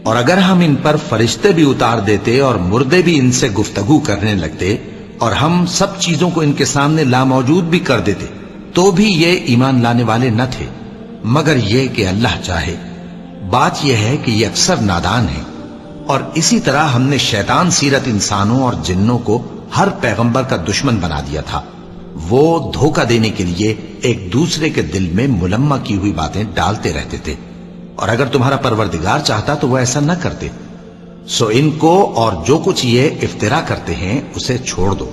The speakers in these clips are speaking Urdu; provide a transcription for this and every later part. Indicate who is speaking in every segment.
Speaker 1: اور اگر ہم ان پر فرشتے بھی اتار دیتے اور مردے بھی ان سے گفتگو کرنے لگتے اور ہم سب چیزوں کو ان کے سامنے لاموجود بھی کر دیتے تو بھی یہ ایمان لانے والے نہ تھے، مگر یہ کہ اللہ چاہے۔ بات یہ ہے کہ یہ اکثر نادان ہیں۔ اور اسی طرح ہم نے شیطان سیرت انسانوں اور جنوں کو ہر پیغمبر کا دشمن بنا دیا تھا۔ وہ دھوکہ دینے کے لیے ایک دوسرے کے دل میں ملمہ کی ہوئی باتیں ڈالتے رہتے تھے، اور اگر تمہارا پروردگار چاہتا تو وہ ایسا نہ کرتے۔ سو ان کو اور جو کچھ یہ افترا کرتے ہیں اسے چھوڑ دو۔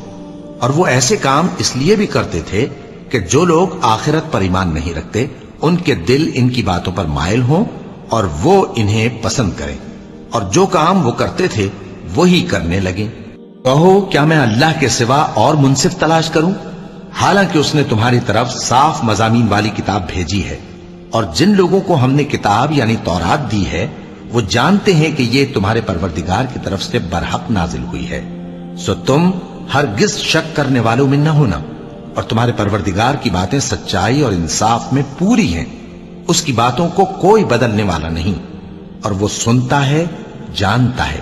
Speaker 1: اور وہ ایسے کام اس لیے بھی کرتے تھے کہ جو لوگ آخرت پر ایمان نہیں رکھتے ان کے دل ان کی باتوں پر مائل ہوں اور وہ انہیں پسند کریں، اور جو کام وہ کرتے تھے وہی کرنے لگیں۔ کہو کیا میں اللہ کے سوا اور منصف تلاش کروں، حالانکہ اس نے تمہاری طرف صاف مضامین والی کتاب بھیجی ہے، اور جن لوگوں کو ہم نے کتاب یعنی تورات دی ہے وہ جانتے ہیں کہ یہ تمہارے پروردگار کی طرف سے برحق نازل ہوئی ہے۔ سو تم ہرگز شک کرنے والوں میں نہ ہونا، اور تمہارے پروردگار کی باتیں سچائی اور انصاف میں پوری ہیں، اس کی باتوں کو کوئی بدلنے والا نہیں، اور وہ سنتا ہے، جانتا ہے۔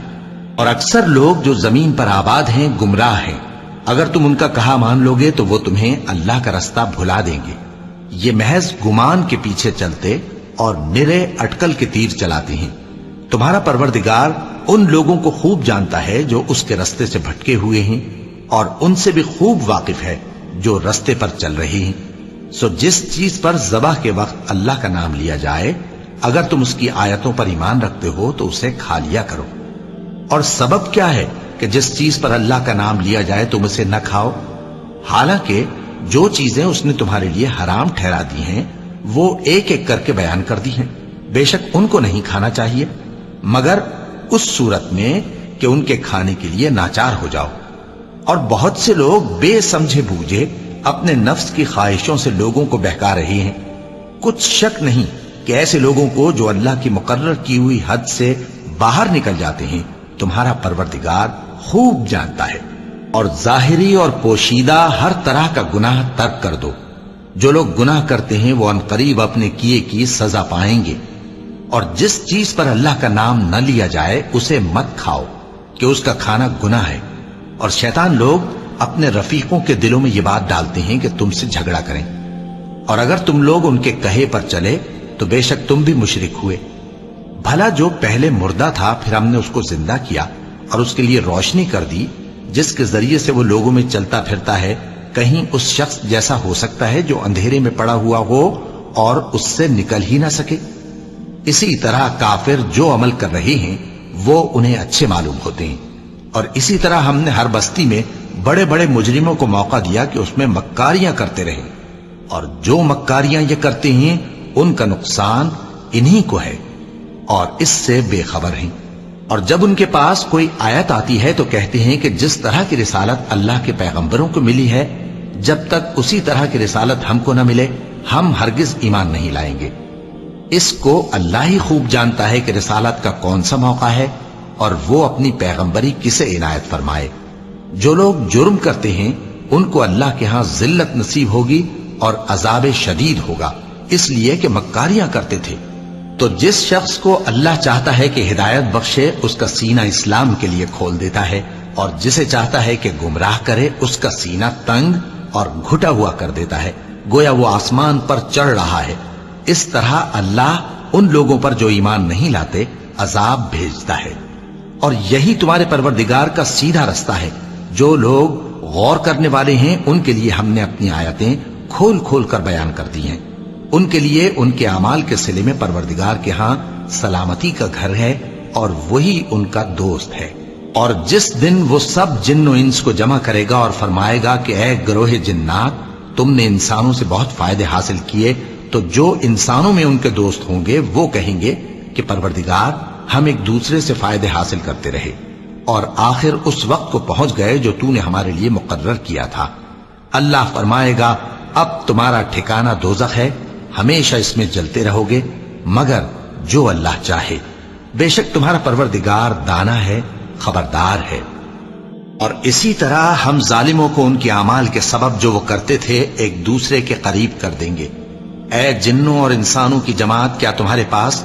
Speaker 1: اور اکثر لوگ جو زمین پر آباد ہیں گمراہ ہیں، اگر تم ان کا کہا مان لوگے تو وہ تمہیں اللہ کا رستہ بھلا دیں گے۔ یہ محض گمان کے پیچھے چلتے اور نرے اٹکل کے تیر چلاتے ہیں۔ تمہارا پروردگار ان لوگوں کو خوب جانتا ہے جو اس کے رستے سے بھٹکے ہوئے ہیں، اور ان سے بھی خوب واقف ہے جو رستے پر چل رہے ہیں۔ سو جس چیز پر ذبح کے وقت اللہ کا نام لیا جائے، اگر تم اس کی آیتوں پر ایمان رکھتے ہو تو اسے کھا لیا کرو۔ اور سبب کیا ہے کہ جس چیز پر اللہ کا نام لیا جائے تم اسے نہ کھاؤ، حالانکہ جو چیزیں اس نے تمہارے لیے حرام ٹھہرا دی ہیں وہ ایک ایک کر کے بیان کر دی ہیں۔ بے شک ان کو نہیں کھانا چاہیے مگر اس صورت میں کہ ان کے کھانے کے لیے ناچار ہو جاؤ۔ اور بہت سے لوگ بے سمجھے بوجھے اپنے نفس کی خواہشوں سے لوگوں کو بہکا رہے ہیں۔ کچھ شک نہیں کہ ایسے لوگوں کو جو اللہ کی مقرر کی ہوئی حد سے باہر نکل جاتے ہیں تمہارا پروردگار خوب جانتا ہے۔ اور ظاہری اور پوشیدہ ہر طرح کا گناہ ترک کر دو۔ جو لوگ گناہ کرتے ہیں وہ عنقریب اپنے کیے کی سزا پائیں گے۔ اور جس چیز پر اللہ کا نام نہ لیا جائے اسے مت کھاؤ کہ اس کا کھانا گناہ ہے۔ اور شیطان لوگ اپنے رفیقوں کے دلوں میں یہ بات ڈالتے ہیں کہ تم سے جھگڑا کریں، اور اگر تم لوگ ان کے کہے پر چلے تو بے شک تم بھی مشرک ہوئے۔ بھلا جو پہلے مردہ تھا پھر ہم نے اس کو زندہ کیا اور اس کے لیے روشنی کر دی جس کے ذریعے سے وہ لوگوں میں چلتا پھرتا ہے، کہیں اس شخص جیسا ہو سکتا ہے جو اندھیرے میں پڑا ہوا ہو اور اس سے نکل ہی نہ سکے؟ اسی طرح کافر جو عمل کر رہے ہیں وہ انہیں اچھے معلوم ہوتے ہیں۔ اور اسی طرح ہم نے ہر بستی میں بڑے بڑے مجرموں کو موقع دیا کہ اس میں مکاریاں کرتے رہیں، اور جو مکاریاں یہ کرتے ہیں ان کا نقصان انہی کو ہے اور اس سے بے خبر ہیں۔ اور جب ان کے پاس کوئی آیت آتی ہے تو کہتے ہیں کہ جس طرح کی رسالت اللہ کے پیغمبروں کو ملی ہے جب تک اسی طرح کی رسالت ہم کو نہ ملے ہم ہرگز ایمان نہیں لائیں گے۔ اس کو اللہ ہی خوب جانتا ہے کہ رسالت کا کون سا موقع ہے اور وہ اپنی پیغمبری کسے عنایت فرمائے۔ جو لوگ جرم کرتے ہیں ان کو اللہ کے ہاں ذلت نصیب ہوگی اور عذاب شدید ہوگا، اس لیے کہ مکاریاں کرتے تھے۔ تو جس شخص کو اللہ چاہتا ہے کہ ہدایت بخشے اس کا سینہ اسلام کے لیے کھول دیتا ہے، اور جسے چاہتا ہے کہ گمراہ کرے اس کا سینہ تنگ اور گھٹا ہوا کر دیتا ہے، گویا وہ آسمان پر چڑھ رہا ہے۔ اس طرح اللہ ان لوگوں پر جو ایمان نہیں لاتے عذاب بھیجتا ہے۔ اور یہی تمہارے پروردگار کا سیدھا رستہ ہے۔ جو لوگ غور کرنے والے ہیں ان کے لیے ہم نے اپنی آیتیں کھول کھول کر بیان کر دی ہیں۔ ان کے لیے ان کے اعمال کے صلے میں پروردگار کے ہاں سلامتی کا گھر ہے اور وہی ان کا دوست ہے۔ اور جس دن وہ سب جن و انس کو جمع کرے گا اور فرمائے گا کہ اے گروہ جنات، تم نے انسانوں سے بہت فائدے حاصل کیے، تو جو انسانوں میں ان کے دوست ہوں گے وہ کہیں گے کہ پروردگار ہم ایک دوسرے سے فائدے حاصل کرتے رہے اور آخر اس وقت کو پہنچ گئے جو تو نے ہمارے لیے مقرر کیا تھا۔ اللہ فرمائے گا اب تمہارا ٹھکانہ دوزخ ہے، ہمیشہ اس میں جلتے رہو گے مگر جو اللہ چاہے۔ بے شک تمہارا پروردگار دانا ہے، خبردار ہے۔ اور اسی طرح ہم ظالموں کو ان کے اعمال کے سبب جو وہ کرتے تھے ایک دوسرے کے قریب کر دیں گے۔ اے جنوں اور انسانوں کی جماعت، کیا تمہارے پاس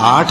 Speaker 1: 8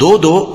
Speaker 1: 2-2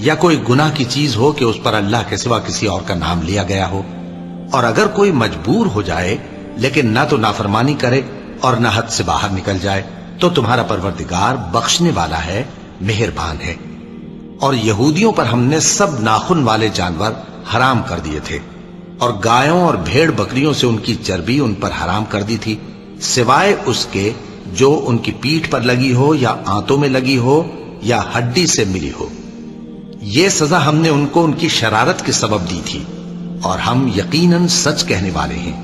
Speaker 1: یا کوئی گناہ کی چیز ہو کہ اس پر اللہ کے سوا کسی اور کا نام لیا گیا ہو. اور اگر کوئی مجبور ہو جائے لیکن نہ تو نافرمانی کرے اور نہ حد سے باہر نکل جائے تو تمہارا پروردگار بخشنے والا ہے، مہربان ہے. اور یہودیوں پر ہم نے سب ناخن والے جانور حرام کر دیے تھے، اور گایوں اور بھیڑ بکریوں سے ان کی چربی ان پر حرام کر دی تھی، سوائے اس کے جو ان کی پیٹھ پر لگی ہو یا آنتوں میں لگی ہو یا ہڈی سے ملی ہو. یہ سزا ہم نے ان کو ان کی شرارت کے سبب دی تھی، اور ہم یقیناً سچ کہنے والے ہیں.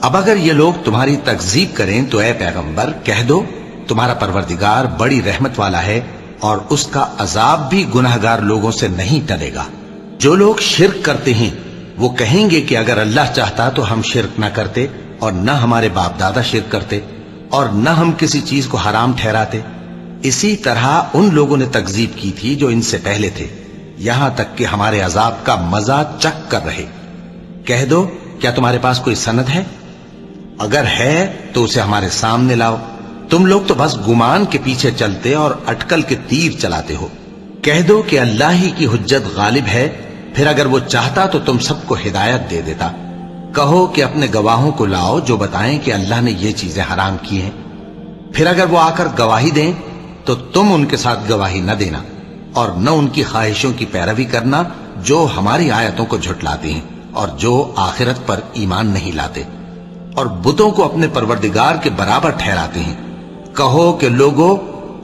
Speaker 1: اب اگر یہ لوگ تمہاری تکذیب کریں تو اے پیغمبر کہہ دو تمہارا پروردگار بڑی رحمت والا ہے، اور اس کا عذاب بھی گناہگار لوگوں سے نہیں ٹلے گا. جو لوگ شرک کرتے ہیں وہ کہیں گے کہ اگر اللہ چاہتا تو ہم شرک نہ کرتے، اور نہ ہمارے باپ دادا شرک کرتے، اور نہ ہم کسی چیز کو حرام ٹھہراتے. اسی طرح ان لوگوں نے تکذیب کی تھی جو ان سے پہلے تھے، یہاں تک کہ ہمارے عذاب کا مزہ چکھ کر رہے. کہہ دو کیا تمہارے پاس کوئی سند ہے؟ اگر ہے تو اسے ہمارے سامنے لاؤ. تم لوگ تو بس گمان کے پیچھے چلتے اور اٹکل کے تیر چلاتے ہو. کہہ دو کہ اللہ ہی کی حجت غالب ہے، پھر اگر وہ چاہتا تو تم سب کو ہدایت دے دیتا. کہو کہ اپنے گواہوں کو لاؤ جو بتائیں کہ اللہ نے یہ چیزیں حرام کی ہیں. پھر اگر وہ آ کر گواہی دیں تو تم ان کے ساتھ گواہی نہ دینا، اور نہ ان کی خواہشوں کی پیروی کرنا جو ہماری آیتوں کو جھٹلاتے ہیں اور جو آخرت پر ایمان نہیں لاتے، اور بتوں کو اپنے پروردگار کے برابر ٹھہراتے ہیں. کہو کہ لوگو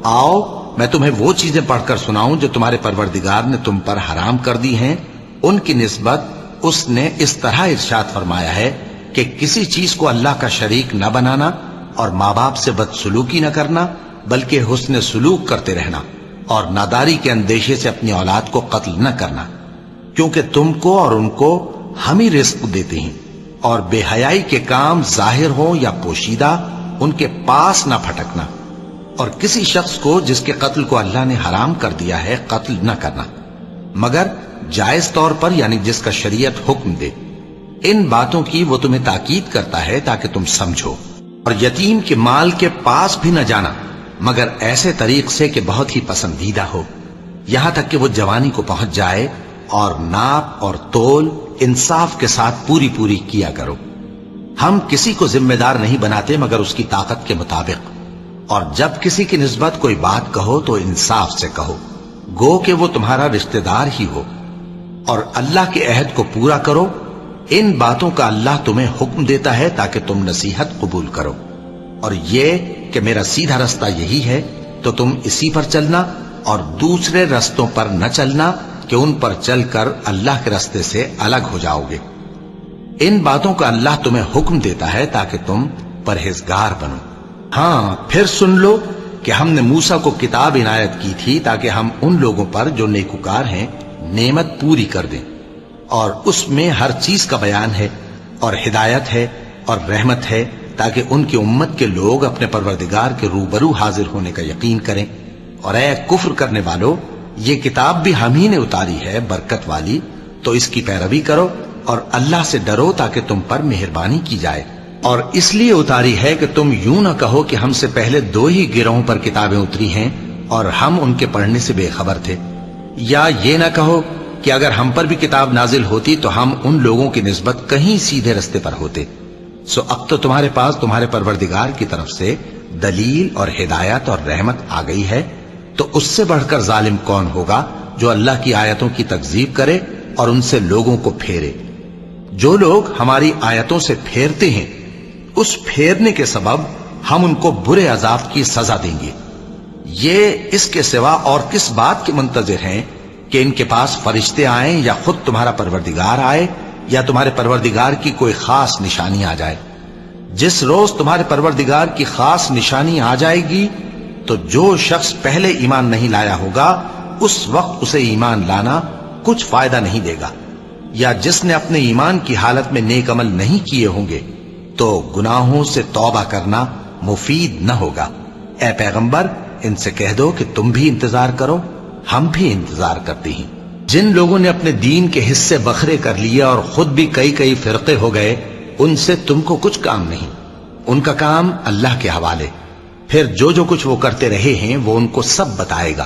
Speaker 1: آؤ میں تمہیں وہ چیزیں پڑھ کر سناؤں جو تمہارے پروردگار نے تم پر حرام کر دی ہیں. ان کی نسبت اس نے اس طرح ارشاد فرمایا ہے کہ کسی چیز کو اللہ کا شریک نہ بنانا، اور ماں باپ سے بدسلوکی نہ کرنا بلکہ حسن سلوک کرتے رہنا، اور ناداری کے اندیشے سے اپنی اولاد کو قتل نہ کرنا، کیونکہ تم کو اور ان کو ہم ہی رزق دیتے ہیں. اور بے حیائی کے کام ظاہر ہوں یا پوشیدہ ان کے پاس نہ پھٹکنا، اور کسی شخص کو جس کے قتل کو اللہ نے حرام کر دیا ہے قتل نہ کرنا مگر جائز طور پر، یعنی جس کا شریعت حکم دے. ان باتوں کی وہ تمہیں تاکید کرتا ہے تاکہ تم سمجھو. اور یتیم کے مال کے پاس بھی نہ جانا مگر ایسے طریق سے کہ بہت ہی پسندیدہ ہو، یہاں تک کہ وہ جوانی کو پہنچ جائے. اور ناپ اور تول انصاف کے ساتھ پوری پوری کیا کرو. ہم کسی کو ذمہ دار نہیں بناتے مگر اس کی طاقت کے مطابق. اور جب کسی کی نسبت کوئی بات کہو تو انصاف سے کہو، گو کہ وہ تمہارا رشتہ دار ہی ہو. اور اللہ کے عہد کو پورا کرو. ان باتوں کا اللہ تمہیں حکم دیتا ہے تاکہ تم نصیحت قبول کرو. اور یہ کہ میرا سیدھا رستہ یہی ہے تو تم اسی پر چلنا، اور دوسرے رستوں پر نہ چلنا کہ ان پر چل کر اللہ کے رستے سے الگ ہو جاؤ گے. ان باتوں کا اللہ تمہیں حکم دیتا ہے تاکہ تم پرہیزگار بنو. ہاں پھر سن لو کہ ہم نے موسیٰ کو کتاب عنایت کی تھی تاکہ ہم ان لوگوں پر جو نیکوکار ہیں نعمت پوری کر دیں، اور اس میں ہر چیز کا بیان ہے اور ہدایت ہے اور رحمت ہے، تاکہ ان کی امت کے لوگ اپنے پروردگار کے روبرو حاضر ہونے کا یقین کریں. اور اے کفر کرنے والو، یہ کتاب بھی ہم ہی نے اتاری ہے برکت والی، تو اس کی پیروی کرو اور اللہ سے ڈرو تاکہ تم پر مہربانی کی جائے. اور اس لیے اتاری ہے کہ تم یوں نہ کہو کہ ہم سے پہلے 2 ہی گروہوں پر کتابیں اتری ہیں اور ہم ان کے پڑھنے سے بے خبر تھے، یا یہ نہ کہو کہ اگر ہم پر بھی کتاب نازل ہوتی تو ہم ان لوگوں کی نسبت کہیں سیدھے رستے پر ہوتے. سو اب تو تمہارے پاس تمہارے پروردگار کی طرف سے دلیل اور ہدایت اور رحمت آ گئی ہے، تو اس سے بڑھ کر ظالم کون ہوگا جو اللہ کی آیتوں کی تکذیب کرے اور ان سے لوگوں کو پھیرے. جو لوگ ہماری آیتوں سے پھیرتے ہیں اس پھیرنے کے سبب ہم ان کو برے عذاب کی سزا دیں گے. یہ اس کے سوا اور کس بات کے منتظر ہیں کہ ان کے پاس فرشتے آئیں یا خود تمہارا پروردگار آئے یا تمہارے پروردگار کی کوئی خاص نشانی آ جائے. جس روز تمہارے پروردگار کی خاص نشانی آ جائے گی تو جو شخص پہلے ایمان نہیں لایا ہوگا اس وقت اسے ایمان لانا کچھ فائدہ نہیں دے گا، یا جس نے اپنے ایمان کی حالت میں نیک عمل نہیں کیے ہوں گے تو گناہوں سے توبہ کرنا مفید نہ ہوگا. اے پیغمبر ان سے کہہ دو کہ تم بھی انتظار کرو، ہم بھی انتظار کرتے ہیں. جن لوگوں نے اپنے دین کے حصے بکھرے کر لیے اور خود بھی کئی فرقے ہو گئے، ان سے تم کو کچھ کام نہیں، ان کا کام اللہ کے حوالے. پھر جو کچھ وہ کرتے رہے ہیں وہ ان کو سب بتائے گا.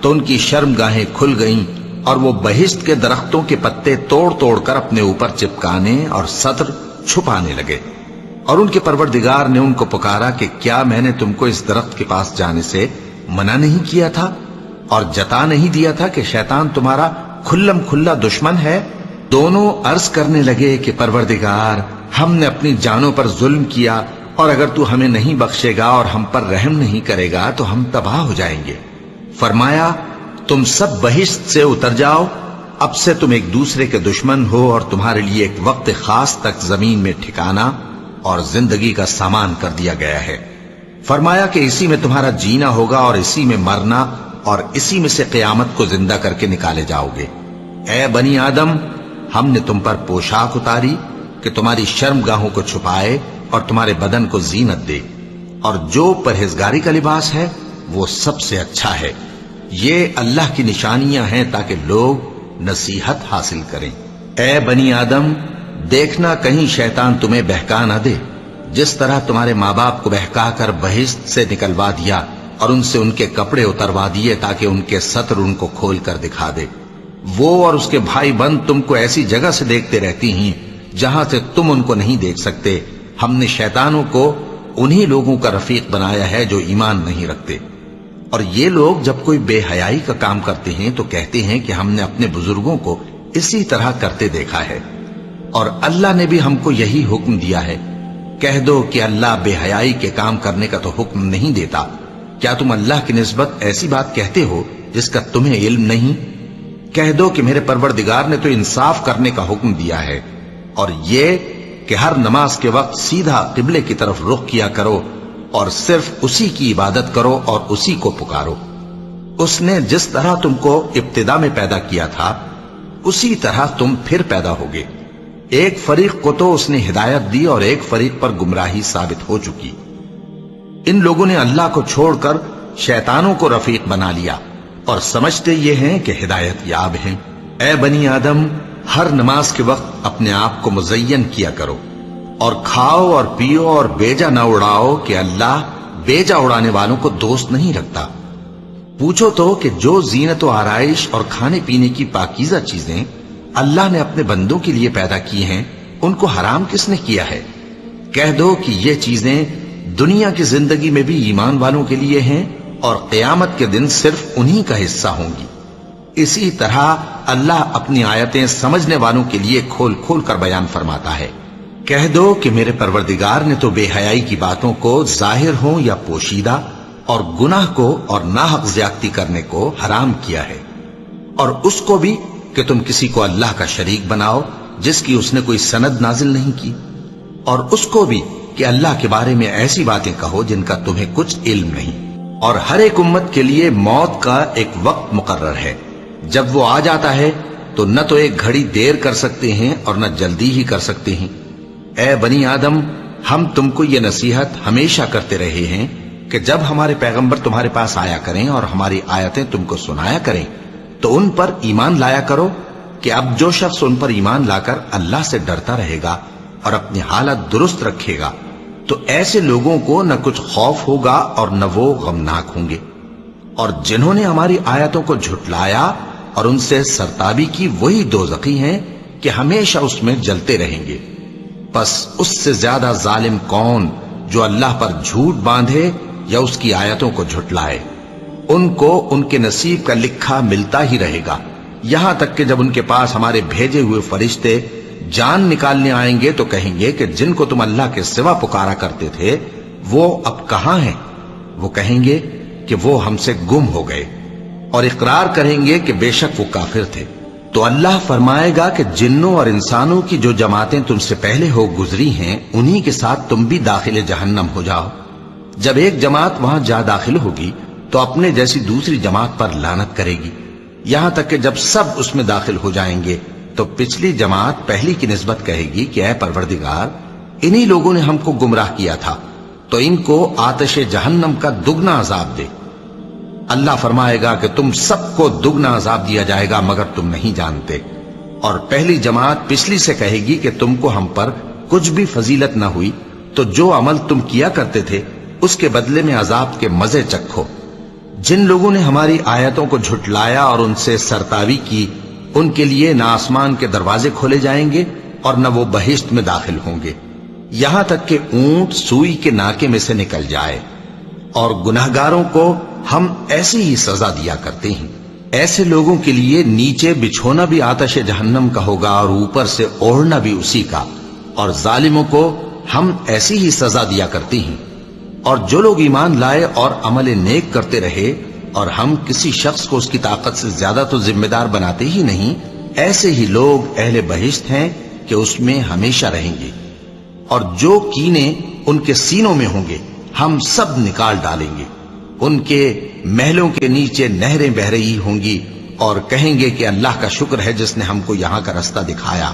Speaker 1: تو ان کی شرمگاہیں کھل گئیں اور وہ بہشت کے درختوں کے پتے توڑ توڑ کر اپنے اوپر چپکانے اور سطر چھپانے لگے، اور ان کے پروردگار نے ان کو پکارا کہ کیا میں نے تم کو اس درخت کے پاس جانے سے منع نہیں کیا تھا اور جتا نہیں دیا تھا کہ شیطان تمہارا کھلم کھلا دشمن ہے؟ دونوں عرض کرنے لگے کہ پروردگار، ہم نے اپنی جانوں پر ظلم کیا، اور اگر تو ہمیں نہیں بخشے گا اور ہم پر رحم نہیں کرے گا تو ہم تباہ ہو جائیں گے۔ فرمایا تم سب بہشت سے اتر جاؤ، اب سے تم ایک دوسرے کے دشمن ہو، اور تمہارے لیے ایک وقت خاص تک زمین میں ٹھکانا اور زندگی کا سامان کر دیا گیا ہے۔ فرمایا کہ اسی میں تمہارا جینا ہوگا اور اسی میں مرنا، اور اسی میں سے قیامت کو زندہ کر کے نکالے جاؤ گے۔ اے بنی آدم، ہم نے تم پر پوشاک اتاری کہ تمہاری شرمگاہوں کو چھپائے اور تمہارے بدن کو زینت دے، اور جو پرہیزگاری کا لباس ہے وہ سب سے اچھا ہے۔ یہ اللہ کی نشانیاں ہیں تاکہ لوگ نصیحت حاصل کریں۔ اے بنی آدم، دیکھنا کہیں شیطان تمہیں بہکا نہ دے، جس طرح تمہارے ماں باپ کو بہکا کر بہشت سے نکلوا دیا اور ان سے ان کے کپڑے اتروا دیے تاکہ ان کے سطر ان کو کھول کر دکھا دے۔ وہ اور اس کے بھائی بند تم کو ایسی جگہ سے دیکھتے رہتی ہیں جہاں سے تم ان کو نہیں دیکھ سکتے۔ ہم نے شیطانوں کو انہی لوگوں کا رفیق بنایا ہے جو ایمان نہیں رکھتے، اور یہ لوگ جب کوئی بے حیائی کا کام کرتے ہیں تو کہتے ہیں کہ ہم نے اپنے بزرگوں کو اسی طرح کرتے دیکھا ہے، اور اللہ نے بھی ہم کو یہی حکم دیا ہے۔ کہہ دو کہ اللہ بے حیائی کے کام کرنے کا تو حکم نہیں دیتا۔ کیا تم اللہ کی نسبت ایسی بات کہتے ہو جس کا تمہیں علم نہیں؟ کہہ دو کہ میرے پروردگار نے تو انصاف کرنے کا حکم دیا ہے، اور یہ کہ ہر نماز کے وقت سیدھا قبلے کی طرف رخ کیا کرو اور صرف اسی کی عبادت کرو اور اسی کو پکارو۔ اس نے جس طرح تم کو ابتدا میں پیدا کیا تھا اسی طرح تم پھر پیدا ہوگے۔ ایک فریق کو تو اس نے ہدایت دی اور ایک فریق پر گمراہی ثابت ہو چکی۔ ان لوگوں نے اللہ کو چھوڑ کر شیطانوں کو رفیق بنا لیا اور سمجھتے یہ ہیں کہ ہدایت یاب ہیں۔ اے بنی آدم، ہر نماز کے وقت اپنے آپ کو مزین کیا کرو، اور کھاؤ اور پیو اور بیجا نہ اڑاؤ کہ اللہ بیجا اڑانے والوں کو دوست نہیں رکھتا۔ پوچھو تو کہ جو زینت و آرائش اور کھانے پینے کی پاکیزہ چیزیں اللہ نے اپنے بندوں کے لیے پیدا کی ہیں ان کو حرام کس نے کیا ہے؟ کہہ دو کہ یہ چیزیں دنیا کی زندگی میں بھی ایمان والوں کے لیے ہیں اور قیامت کے دن صرف انہی کا حصہ ہوں گی۔ اسی طرح اللہ اپنی آیتیں سمجھنے والوں کے لیے کھول کھول کر بیان فرماتا ہے۔ کہہ دو کہ میرے پروردگار نے تو بے حیائی کی باتوں کو ظاہر ہوں یا پوشیدہ اور گناہ کو اور ناحق زیادتی کرنے کو حرام کیا ہے، اور اس کو بھی کہ تم کسی کو اللہ کا شریک بناؤ جس کی اس نے کوئی سند نازل نہیں کی، اور اس کو بھی کہ اللہ کے بارے میں ایسی باتیں کہو جن کا تمہیں کچھ علم نہیں۔ اور ہر ایک امت کے لیے موت کا ایک وقت مقرر ہے، جب وہ آ جاتا ہے تو نہ تو ایک گھڑی دیر کر سکتے ہیں اور نہ جلدی ہی کر سکتے ہیں۔ اے بنی آدم، ہم تم کو یہ نصیحت ہمیشہ کرتے رہے ہیں کہ جب ہمارے پیغمبر تمہارے پاس آیا کریں اور ہماری آیتیں تم کو سنایا کریں تو ان پر ایمان لایا کرو، کہ اب جو شخص ان پر ایمان لا کر اللہ سے ڈرتا رہے گا اور اپنی حالت درست رکھے گا تو ایسے لوگوں کو نہ کچھ خوف ہوگا اور نہ وہ غمناک ہوں گے۔ اور جنہوں نے ہماری آیتوں کو جھٹلایا اور ان سے سرتابی کی وہی دوزخی ہیں کہ ہمیشہ اس میں جلتے رہیں گے۔ پس اس سے زیادہ ظالم کون جو اللہ پر جھوٹ باندھے یا اس کی آیتوں کو جھٹلائے؟ ان کو ان کے نصیب کا لکھا ملتا ہی رہے گا، یہاں تک کہ جب ان کے پاس ہمارے بھیجے ہوئے فرشتے جان نکالنے آئیں گے تو کہیں گے کہ جن کو تم اللہ کے سوا پکارا کرتے تھے وہ اب کہاں ہیں؟ وہ کہیں گے کہ وہ ہم سے گم ہو گئے، اور اقرار کریں گے کہ بے شک وہ کافر تھے۔ تو اللہ فرمائے گا کہ جنوں اور انسانوں کی جو جماعتیں تم سے پہلے ہو گزری ہیں انہی کے ساتھ تم بھی داخل جہنم ہو جاؤ۔ جب ایک جماعت وہاں جا داخل ہوگی تو اپنے جیسی دوسری جماعت پر لعنت کرے گی، یہاں تک کہ جب سب اس میں داخل ہو جائیں گے تو پچھلی جماعت پہلی کی نسبت کہے گی کہ اے پروردگار، انہی لوگوں نے ہم کو گمراہ کیا تھا، تو ان کو آتش جہنم کا دگنا عذاب دے۔ اللہ فرمائے گا کہ تم سب کو دگنا عذاب دیا جائے گا مگر تم نہیں جانتے۔ اور پہلی جماعت پچھلی سے کہے گی کہ تم کو ہم پر کچھ بھی فضیلت نہ ہوئی، تو جو عمل تم کیا کرتے تھے اس کے بدلے میں عذاب کے مزے چکھو۔ جن لوگوں نے ہماری آیتوں کو جھٹلایا اور ان سے سرتاوی کی، ان کے لیے نہ آسمان کے دروازے کھولے جائیں گے اور نہ وہ بہشت میں داخل ہوں گے، یہاں تک کہ اونٹ سوئی کے ناکے میں سے نکل جائے۔ اور گناہگاروں کو ہم ایسی ہی سزا دیا کرتے ہیں۔ ایسے لوگوں کے لیے نیچے بچھونا بھی آتش جہنم کا ہوگا اور اوپر سے اوڑھنا بھی اسی کا، اور ظالموں کو ہم ایسی ہی سزا دیا کرتے ہیں۔ اور جو لوگ ایمان لائے اور عمل نیک کرتے رہے، اور ہم کسی شخص کو اس کی طاقت سے زیادہ تو ذمہ دار بناتے ہی نہیں، ایسے ہی لوگ اہل بہشت ہیں کہ اس میں ہمیشہ رہیں گے۔ اور جو کینے ان کے سینوں میں ہوں گے ہم سب نکال ڈالیں گے۔ ان کے محلوں کے نیچے نہریں بہہ رہی ہوں گی، اور کہیں گے کہ اللہ کا شکر ہے جس نے ہم کو یہاں کا رستہ دکھایا،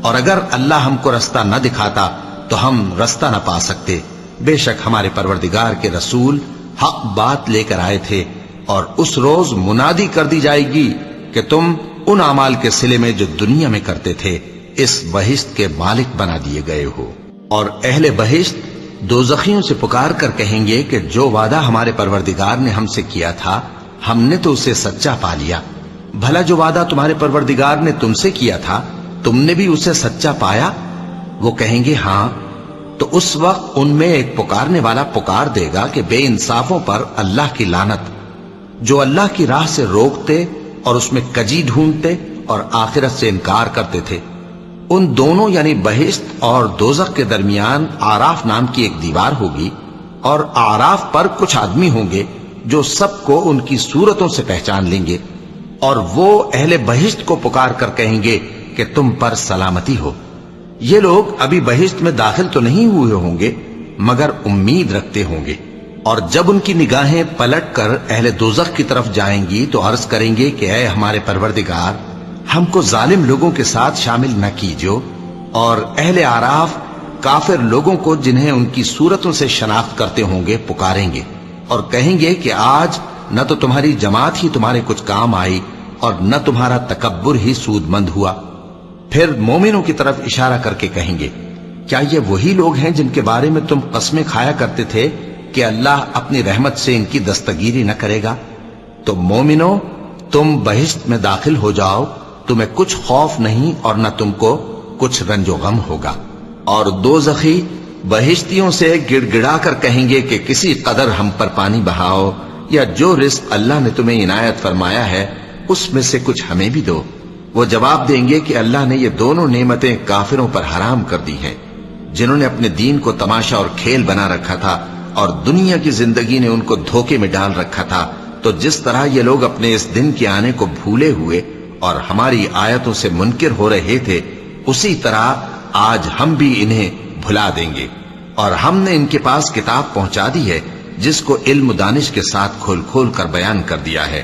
Speaker 1: اور اگر اللہ ہم کو رستہ نہ دکھاتا تو ہم رستہ نہ پا سکتے۔ بے شک ہمارے پروردگار کے رسول حق بات لے کر آئے تھے، اور اس روز منادی کر دی جائے گی کہ تم ان اعمال کے صلے میں جو دنیا میں کرتے تھے اس بہشت کے مالک بنا دیے گئے ہو۔ اور اہل بہشت دوزخیوں سے پکار کر کہیں گے کہ جو وعدہ ہمارے پروردگار نے ہم سے کیا تھا ہم نے تو اسے سچا پا لیا۔ بھلا جو وعدہ تمہارے پروردگار نے تم سے کیا تھا تم نے بھی اسے سچا پایا؟ وہ کہیں گے ہاں۔ تو اس وقت ان میں ایک پکارنے والا پکار دے گا کہ بے انصافوں پر اللہ کی لعنت، جو اللہ کی راہ سے روکتے اور اس میں کجی ڈھونڈتے اور آخرت سے انکار کرتے تھے۔ ان دونوں یعنی بہشت اور دوزخ کے درمیان آراف نام کی ایک دیوار ہوگی، اور آراف پر کچھ آدمی ہوں گے جو سب کو ان کی صورتوں سے پہچان لیں گے، اور وہ اہل بہشت کو پکار کر کہیں گے کہ تم پر سلامتی ہو۔ یہ لوگ ابھی بہشت میں داخل تو نہیں ہوئے ہوں گے مگر امید رکھتے ہوں گے، اور جب ان کی نگاہیں پلٹ کر اہل دوزخ کی طرف جائیں گی تو عرض کریں گے کہ اے ہمارے پروردگار، ہم کو ظالم لوگوں کے ساتھ شامل نہ کیجو۔ اور اہل آراف کافر لوگوں کو جنہیں ان کی صورتوں سے شناخت کرتے ہوں گے پکاریں گے اور کہیں گے کہ آج نہ تو تمہاری جماعت ہی تمہارے کچھ کام آئی اور نہ تمہارا تکبر ہی سود مند ہوا۔ پھر مومنوں کی طرف اشارہ کر کے کہیں گے کیا یہ وہی لوگ ہیں جن کے بارے میں تم قسمیں کھایا کرتے تھے کہ اللہ اپنی رحمت سے ان کی دستگیری نہ کرے گا؟ تو مومنوں، تم بہشت میں داخل ہو جاؤ، تمہیں کچھ خوف نہیں اور نہ تم کو کچھ رنج و غم ہوگا۔ اور دوزخی بہشتیوں سے گڑ گڑا کر کہیں گے کہ کسی قدر ہم پر پانی بہاؤ، یا جو رزق اللہ نے تمہیں عنایت فرمایا ہے اس میں سے کچھ ہمیں بھی دو۔ وہ جواب دیں گے کہ اللہ نے یہ دونوں نعمتیں کافروں پر حرام کر دی ہیں، جنہوں نے اپنے دین کو تماشا اور کھیل بنا رکھا تھا اور دنیا کی زندگی نے ان کو دھوکے میں ڈال رکھا تھا۔ تو جس طرح یہ لوگ اپنے اس دن کے آنے کو بھولے ہوئے اور ہماری آیتوں سے منکر ہو رہے تھے، اسی طرح آج ہم بھی انہیں بھلا دیں گے۔ اور ہم نے ان کے پاس کتاب پہنچا دی ہے جس کو علم و دانش کے ساتھ کھول کھول کر بیان کر دیا ہے،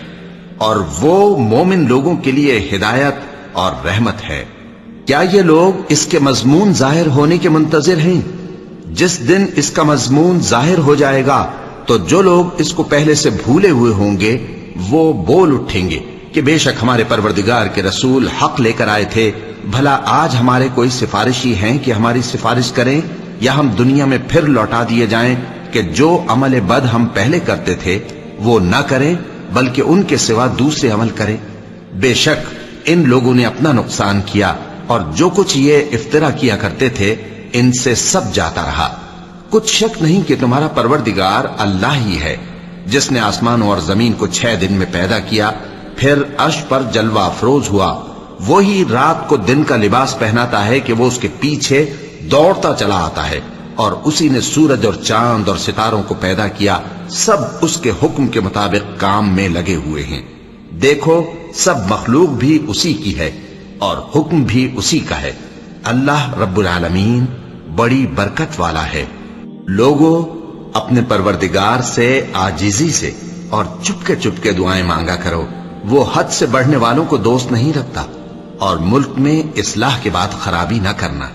Speaker 1: اور وہ مومن لوگوں کے لیے ہدایت اور رحمت ہے۔ کیا یہ لوگ اس کے مضمون ظاہر ہونے کے منتظر ہیں؟ جس دن اس کا مضمون ظاہر ہو جائے گا تو جو لوگ اس کو پہلے سے بھولے ہوئے ہوں گے وہ بول اٹھیں گے کہ بے شک ہمارے پروردگار کے رسول حق لے کر آئے تھے، بھلا آج ہمارے کوئی سفارشی ہیں کہ ہماری سفارش کریں، یا ہم دنیا میں پھر لوٹا دیے جائیں کہ جو عمل بد ہم پہلے کرتے تھے وہ نہ کریں بلکہ ان کے سوا دوسرے عمل کریں۔ بے شک ان لوگوں نے اپنا نقصان کیا، اور جو کچھ یہ افترا کیا کرتے تھے ان سے سب جاتا رہا۔ کچھ شک نہیں کہ تمہارا پروردگار اللہ ہی ہے جس نے آسمانوں اور زمین کو 6 دن میں پیدا کیا، پھر عرش پر جلوہ افروز ہوا۔ وہی رات کو دن کا لباس پہناتا ہے کہ وہ اس کے پیچھے دوڑتا چلا آتا ہے، اور اسی نے سورج اور چاند اور ستاروں کو پیدا کیا، سب اس کے حکم کے مطابق کام میں لگے ہوئے ہیں۔ دیکھو سب مخلوق بھی اسی کی ہے اور حکم بھی اسی کا ہے۔ اللہ رب العالمین بڑی برکت والا ہے۔ لوگوں، اپنے پروردگار سے عاجزی سے اور چپکے دعائیں مانگا کرو، وہ حد سے بڑھنے والوں کو دوست نہیں رکھتا، اور ملک میں اصلاح کے بعد خرابی نہ کرنا،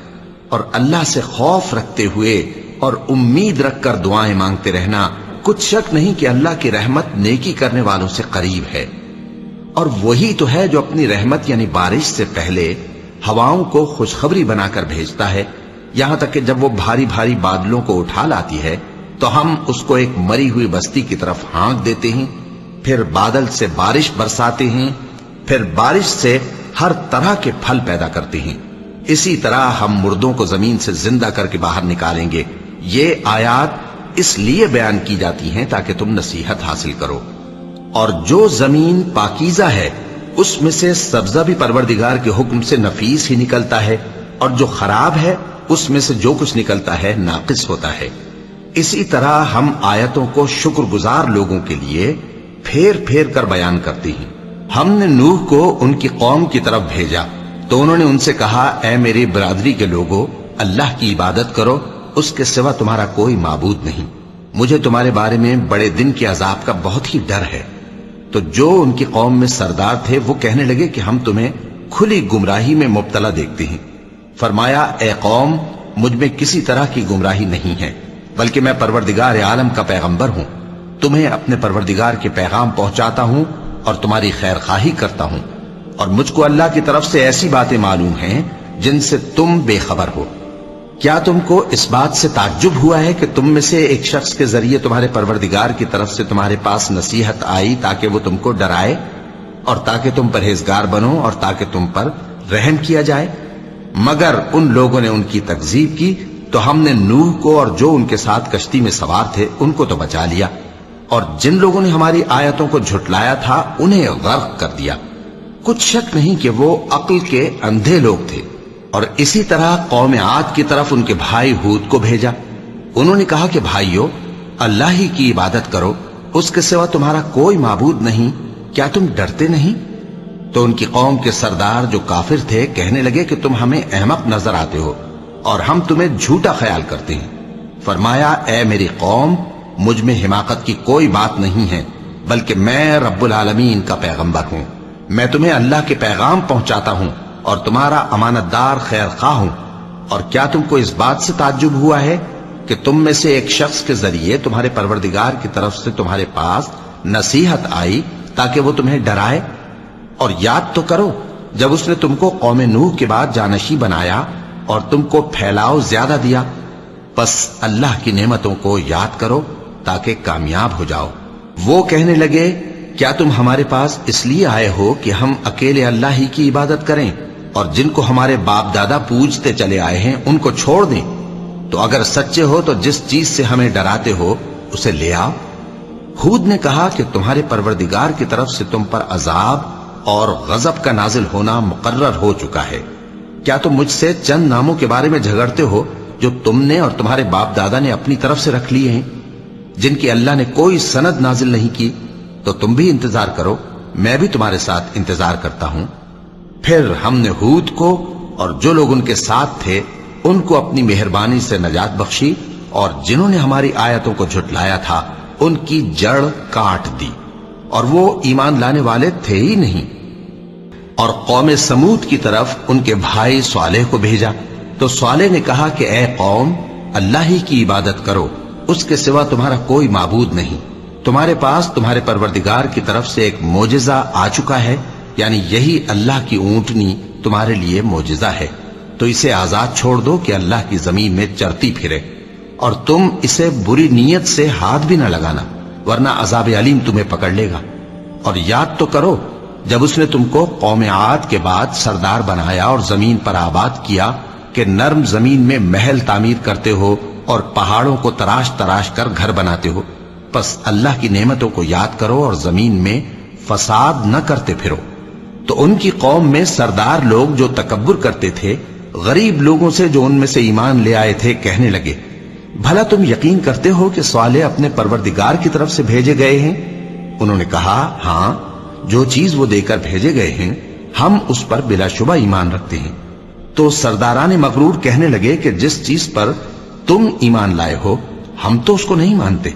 Speaker 1: اور اللہ سے خوف رکھتے ہوئے اور امید رکھ کر دعائیں مانگتے رہنا۔ کچھ شک نہیں کہ اللہ کی رحمت نیکی کرنے والوں سے قریب ہے، اور وہی تو ہے جو اپنی رحمت یعنی بارش سے پہلے ہواؤں کو خوشخبری بنا کر بھیجتا ہے، یہاں تک کہ جب وہ بھاری بھاری بادلوں کو اٹھا لاتی ہے تو ہم اس کو ایک مری ہوئی بستی کی طرف ہانک دیتے ہیں، پھر بادل سے بارش برساتے ہیں، پھر بارش سے ہر طرح کے پھل پیدا کرتے ہیں، اسی طرح ہم مردوں کو زمین سے زندہ کر کے باہر نکالیں گے۔ یہ آیات اس لیے بیان کی جاتی ہیں تاکہ تم نصیحت حاصل کرو۔ اور جو زمین پاکیزہ ہے اس میں سے سبزہ بھی پروردگار کے حکم سے نفیس ہی نکلتا ہے، اور جو خراب ہے اس میں سے جو کچھ نکلتا ہے ناقص ہوتا ہے۔ اسی طرح ہم آیتوں کو شکر گزار لوگوں کے لیے پھیر پھیر کر بیان کرتے ہیں۔ ہم نے نوح کو ان کی قوم کی طرف بھیجا تو انہوں نے ان سے کہا، اے میری برادری کے لوگوں، اللہ کی عبادت کرو، اس کے سوا تمہارا کوئی معبود نہیں۔ مجھے تمہارے بارے میں بڑے دن کے عذاب کا بہت ہی ڈر ہے۔ تو جو ان کی قوم میں سردار تھے وہ کہنے لگے کہ ہم تمہیں کھلی گمراہی میں مبتلا دیکھتے ہیں۔ فرمایا، اے قوم، مجھ میں کسی طرح کی گمراہی نہیں ہے، بلکہ میں پروردگار عالم کا پیغمبر ہوں، تمہیں اپنے پروردگار کے پیغام پہنچاتا ہوں اور تمہاری خیر خواہی کرتا ہوں، اور مجھ کو اللہ کی طرف سے ایسی باتیں معلوم ہیں جن سے تم بے خبر ہو۔ کیا تم کو اس بات سے تعجب ہوا ہے کہ تم میں سے ایک شخص کے ذریعے تمہارے پروردگار کی طرف سے تمہارے پاس نصیحت آئی تاکہ وہ تم کو ڈرائے اور تاکہ تم پرہیزگار بنو اور تاکہ تم پر رحم کیا جائے؟ مگر ان لوگوں نے ان کی تکذیب کی تو ہم نے نوح کو اور جو ان کے ساتھ کشتی میں سوار تھے ان کو تو بچا لیا، اور جن لوگوں نے ہماری آیتوں کو جھٹلایا تھا انہیں غرق کر دیا۔ کچھ شک نہیں کہ وہ عقل کے اندھے لوگ تھے۔ اور اسی طرح قوم عاد کی طرف ان کے بھائی ہود کو بھیجا۔ انہوں نے کہا کہ بھائیو، اللہ ہی کی عبادت کرو، اس کے سوا تمہارا کوئی معبود نہیں، کیا تم ڈرتے نہیں؟ تو ان کی قوم کے سردار جو کافر تھے کہنے لگے کہ تم ہمیں احمق نظر آتے ہو اور ہم تمہیں جھوٹا خیال کرتے ہیں۔ فرمایا، اے میری قوم، مجھ میں حماقت کی کوئی بات نہیں ہے، بلکہ میں رب العالمین کا پیغمبر ہوں۔ میں تمہیں اللہ کے پیغام پہنچاتا ہوں اور تمہارا امانت دار خیر خواہ ہوں۔ اور کیا تم کو اس بات سے تعجب ہوا ہے کہ تم میں سے ایک شخص کے ذریعے تمہارے پروردگار کی طرف سے تمہارے پاس نصیحت آئی تاکہ وہ تمہیں ڈرائے؟ اور یاد تو کرو جب اس نے تم کو قوم نوح کے بعد جانشی بنایا اور تم کو پھیلاؤ زیادہ دیا، پس اللہ کی نعمتوں کو یاد کرو تاکہ کامیاب ہو جاؤ۔ وہ کہنے لگے، کیا تم ہمارے پاس اس لیے آئے ہو کہ ہم اکیلے اللہ ہی کی عبادت کریں اور جن کو ہمارے باپ دادا پوجتے چلے آئے ہیں ان کو چھوڑ دیں؟ تو اگر سچے ہو تو جس چیز سے ہمیں ڈراتے ہو اسے لے آؤ۔ ہود نے کہا کہ تمہارے پروردگار کی طرف سے تم پر عذاب اور غضب کا نازل ہونا مقرر ہو چکا ہے۔ کیا تم مجھ سے چند ناموں کے بارے میں جھگڑتے ہو جو تم نے اور تمہارے باپ دادا نے اپنی طرف سے رکھ لیے ہیں، جن کی اللہ نے کوئی سند نازل نہیں کی؟ تو تم بھی انتظار کرو، میں بھی تمہارے ساتھ انتظار کرتا ہوں۔ پھر ہم نے ہود کو اور جو لوگ ان کے ساتھ تھے ان کو اپنی مہربانی سے نجات بخشی، اور جنہوں نے ہماری آیتوں کو جھٹلایا تھا ان کی جڑ کاٹ دی، اور وہ ایمان لانے والے تھے ہی نہیں۔ اور قوم سمود کی طرف ان کے بھائی صالح کو بھیجا تو صالح نے کہا کہ اے قوم، اللہ ہی کی عبادت کرو، اس کے سوا تمہارا کوئی معبود نہیں۔ تمہارے پاس تمہارے پروردگار کی طرف سے ایک معجزہ آ چکا ہے، یعنی یہی اللہ کی اونٹنی تمہارے لیے معجزہ ہے، تو اسے آزاد چھوڑ دو کہ اللہ کی زمین میں چرتی پھرے، اور تم اسے بری نیت سے ہاتھ بھی نہ لگانا، ورنہ عذاب علیم تمہیں پکڑ لے گا۔ اور یاد تو کرو جب اس نے تم کو قوم عاد کے بعد سردار بنایا اور زمین پر آباد کیا کہ نرم زمین میں محل تعمیر کرتے ہو اور پہاڑوں کو تراش تراش کر گھر بناتے ہو، پس اللہ کی نعمتوں کو یاد کرو اور زمین میں فساد نہ کرتے پھرو۔ تو ان کی قوم میں سردار لوگ جو تکبر کرتے تھے غریب لوگوں سے جو ان میں سے ایمان لے آئے تھے کہنے لگے، بھلا تم یقین کرتے ہو کہ صالح اپنے پروردگار کی طرف سے بھیجے گئے ہیں؟ انہوں نے کہا، ہاں، جو چیز وہ دے کر بھیجے گئے ہیں ہم اس پر بلا شبہ ایمان رکھتے ہیں۔ تو سرداران مغرور کہنے لگے کہ جس چیز پر تم ایمان لائے ہو ہم تو اس کو نہیں مانتے۔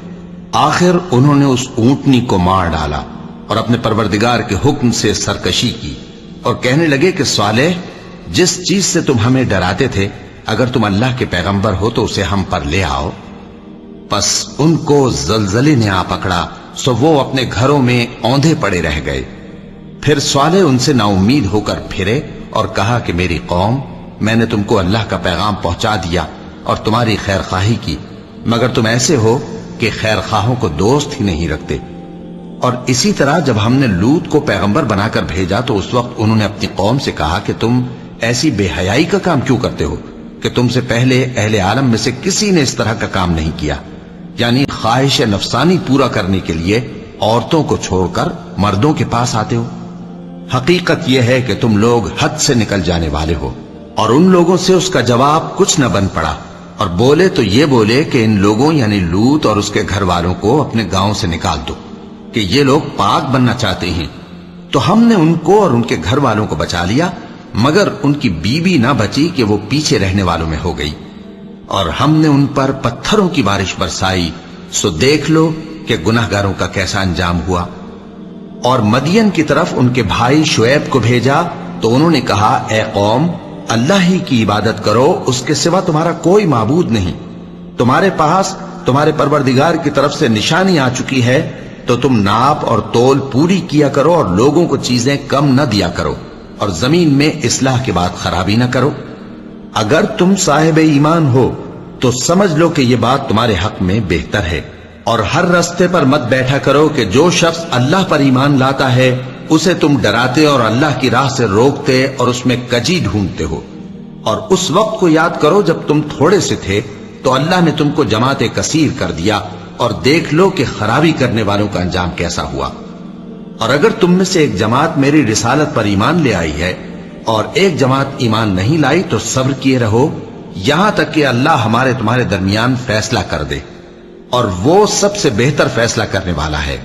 Speaker 1: آخر انہوں نے اس اونٹنی کو مار ڈالا اور اپنے پروردگار کے حکم سے سرکشی کی، اور کہنے لگے کہ صالح، جس چیز سے تم ہمیں ڈراتے تھے اگر تم اللہ کے پیغمبر ہو تو اسے ہم پر لے آؤ۔ پس ان کو زلزلے نے آ پکڑا، سو وہ اپنے گھروں میں اوندھے پڑے رہ گئے۔ پھر صالح ان سے نا امید ہو کر پھرے اور کہا کہ میری قوم، میں نے تم کو اللہ کا پیغام پہنچا دیا اور تمہاری خیر خواہی کی، مگر تم ایسے ہو کہ خیر خواہوں کو دوست ہی نہیں رکھتے۔ اور اسی طرح جب ہم نے لوط کو پیغمبر بنا کر بھیجا تو اس وقت انہوں نے اپنی قوم سے کہا کہ تم ایسی بے حیائی کا کام کیوں کرتے ہو کہ تم سے پہلے اہل عالم میں سے کسی نے اس طرح کا کام نہیں کیا، یعنی خواہش نفسانی پورا کرنے کے لیے عورتوں کو چھوڑ کر مردوں کے پاس آتے ہو۔ حقیقت یہ ہے کہ تم لوگ حد سے نکل جانے والے ہو۔ اور ان لوگوں سے اس کا جواب کچھ نہ بن پڑا، اور بولے تو یہ بولے کہ ان لوگوں یعنی لوط اور اس کے گھر والوں کو اپنے گاؤں سے نکال دو کہ یہ لوگ پاک بننا چاہتے ہیں۔ تو ہم نے ان کو اور ان کے گھر والوں کو بچا لیا، مگر ان کی بیوی نہ بچی کہ وہ پیچھے رہنے والوں میں ہو گئی، اور ہم نے ان پر پتھروں کی بارش برسائی، سو دیکھ لو کہ گناہگاروں کا کیسا انجام ہوا۔ اور مدین کی طرف ان کے بھائی شعیب کو بھیجا تو انہوں نے کہا، اے قوم، اللہ ہی کی عبادت کرو، اس کے سوا تمہارا کوئی معبود نہیں۔ تمہارے پاس تمہارے پروردگار کی طرف سے نشانی آ چکی ہے، تو تم ناپ اور تول پوری کیا کرو اور لوگوں کو چیزیں کم نہ دیا کرو، اور زمین میں اصلاح کے بعد خرابی نہ کرو۔ اگر تم صاحب ایمان ہو تو سمجھ لو کہ یہ بات تمہارے حق میں بہتر ہے، اور ہر رستے پر مت بیٹھا کرو کہ جو شخص اللہ پر ایمان لاتا ہے اسے تم ڈراتے اور اللہ کی راہ سے روکتے اور اس میں کجی ڈھونڈتے ہو۔ اور اس وقت کو یاد کرو جب تم تھوڑے سے تھے تو اللہ نے تم کو جماعت کثیر کر دیا، اور دیکھ لو کہ خرابی کرنے والوں کا انجام کیسا ہوا۔ اور اگر تم میں سے ایک جماعت میری رسالت پر ایمان لے آئی ہے اور ایک جماعت ایمان نہیں لائی تو صبر کیے رہو یہاں تک کہ اللہ ہمارے تمہارے درمیان فیصلہ کر دے، اور وہ سب سے بہتر فیصلہ کرنے والا ہے۔